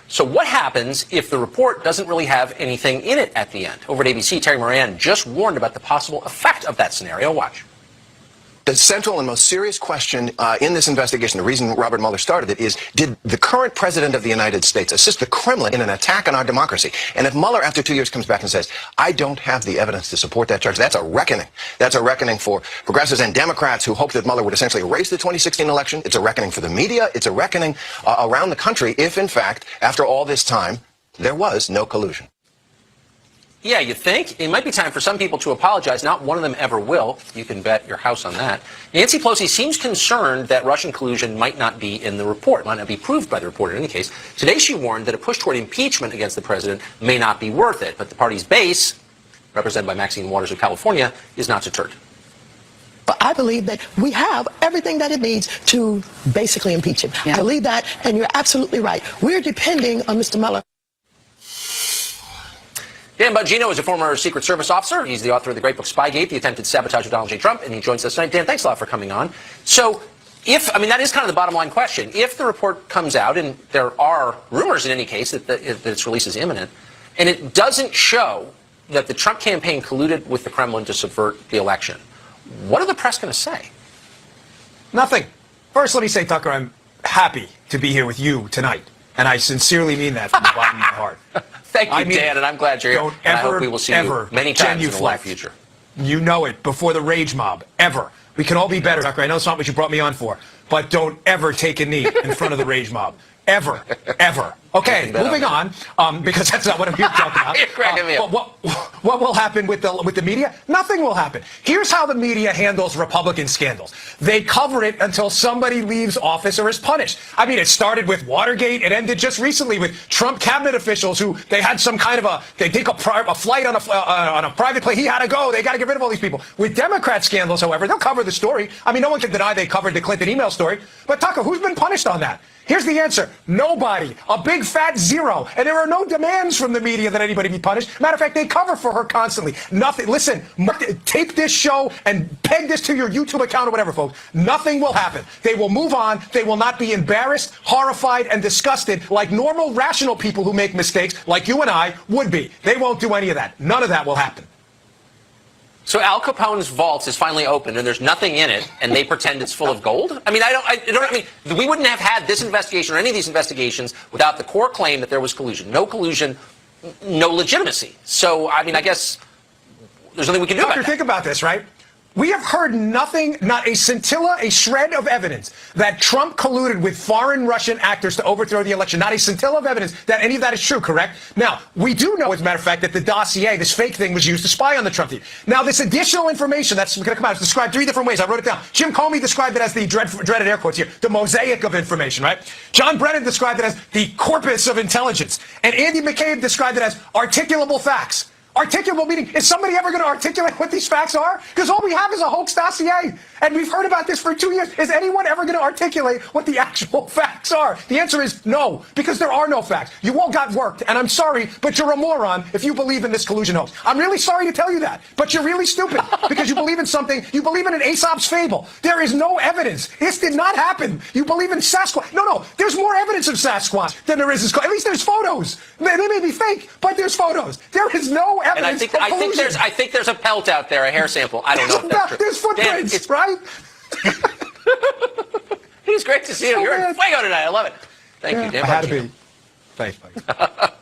So what happens if the report doesn't really have anything in it at the end? Over at ABC, Terry Moran just warned about the possible effect of that scenario. Watch. The central and most serious question in this investigation, the reason Robert Mueller started it, is did the current president of the United States assist the Kremlin in an attack on our democracy? And if Mueller, after 2 years, comes back and says, I don't have the evidence to support that charge, that's a reckoning. That's a reckoning for progressives and Democrats who hoped that Mueller would essentially erase the 2016 election. It's a reckoning for the media. It's a reckoning around the country if, in fact, after all this time, there was no collusion. Yeah, you think? It might be time for some people to apologize. Not one of them ever will. You can bet your house on that. Nancy Pelosi seems concerned that Russian collusion might not be in the report, might not be proved by the report in any case. Today she warned that a push toward impeachment against the president may not be worth it. But the party's base, represented by Maxine Waters of California, is not deterred. But I believe that we have everything that it needs to basically impeach him. Yeah. I believe that, and you're absolutely right. We're depending on Mr. Mueller. Dan Bongino is a former Secret Service officer. He's the author of the great book Spygate, The Attempted Sabotage of Donald J. Trump, and he joins us tonight. Dan, thanks a lot for coming on. So, that is kind of the bottom line question. If the report comes out, and there are rumors in any case that its release is imminent, and it doesn't show that the Trump campaign colluded with the Kremlin to subvert the election, what are the press going to say? Nothing. First, let me say, Tucker, I'm happy to be here with you tonight. And I sincerely mean that from the bottom of my heart. Thank you, Dan, and I'm glad you're here. And I hope we will see you many times in the near future. You know it, before the rage mob, ever. We can all be better, Tucker. I know it's not what you brought me on for, but don't ever take a knee in front of the rage mob. Ever. Ever. Okay, moving on, because that's not what I'm here to talk about. You're cracking me up. What will happen with the media? Nothing will happen. Here's how the media handles Republican scandals. They cover it until somebody leaves office or is punished. I mean, it started with Watergate. It ended just recently with Trump cabinet officials who they had some kind of they take a flight on a private plane. He had to go. They got to get rid of all these people. With Democrat scandals, however, they'll cover the story. I mean, no one can deny they covered the Clinton email story. But Tucker, who's been punished on that? Here's the answer. Nobody. A big fat zero. And there are no demands from the media that anybody be punished. Matter of fact, they cover for her constantly. Nothing. Listen, tape this show and peg this to your YouTube account or whatever, folks. Nothing will happen. They will move on. They will not be embarrassed, horrified, and disgusted like normal, rational people who make mistakes like you and I would be. They won't do any of that. None of that will happen. So Al Capone's vault is finally open, and there's nothing in it, and they pretend it's full of gold? I mean, we wouldn't have had this investigation or any of these investigations without the core claim that there was collusion. No collusion, no legitimacy. So, I mean, I guess there's nothing we can do about that. Think about this, right? We have heard nothing, not a scintilla, a shred of evidence that Trump colluded with foreign Russian actors to overthrow the election. Not a scintilla of evidence that any of that is true, correct? Now, we do know, as a matter of fact, that the dossier, this fake thing, was used to spy on the Trump team. Now, this additional information that's going to come out is described 3 different ways. I wrote it down. Jim Comey described it as the dreaded air quotes here, the mosaic of information, right? John Brennan described it as the corpus of intelligence. And Andy McCabe described it as articulable facts. Articulable meaning, is somebody ever going to articulate what these facts are? Because all we have is a hoax dossier. And we've heard about this for 2 years. Is anyone ever going to articulate what the actual facts are? The answer is no, because there are no facts. You all got worked, and I'm sorry, but you're a moron if you believe in this collusion hoax. I'm really sorry to tell you that, but you're really stupid because you believe in something. You believe in an Aesop's fable. There is no evidence. This did not happen. You believe in Sasquatch. No, there's more evidence of Sasquatch than there is. At least there's photos. They may be fake, but there's photos. There is no evidence. And I think there's a pelt out there, a hair sample. I don't know if that's true. There's footprints, right? It's great to see you. You're in fuego tonight. I love it. Thank you, Dan. I had to be. Thanks, buddy.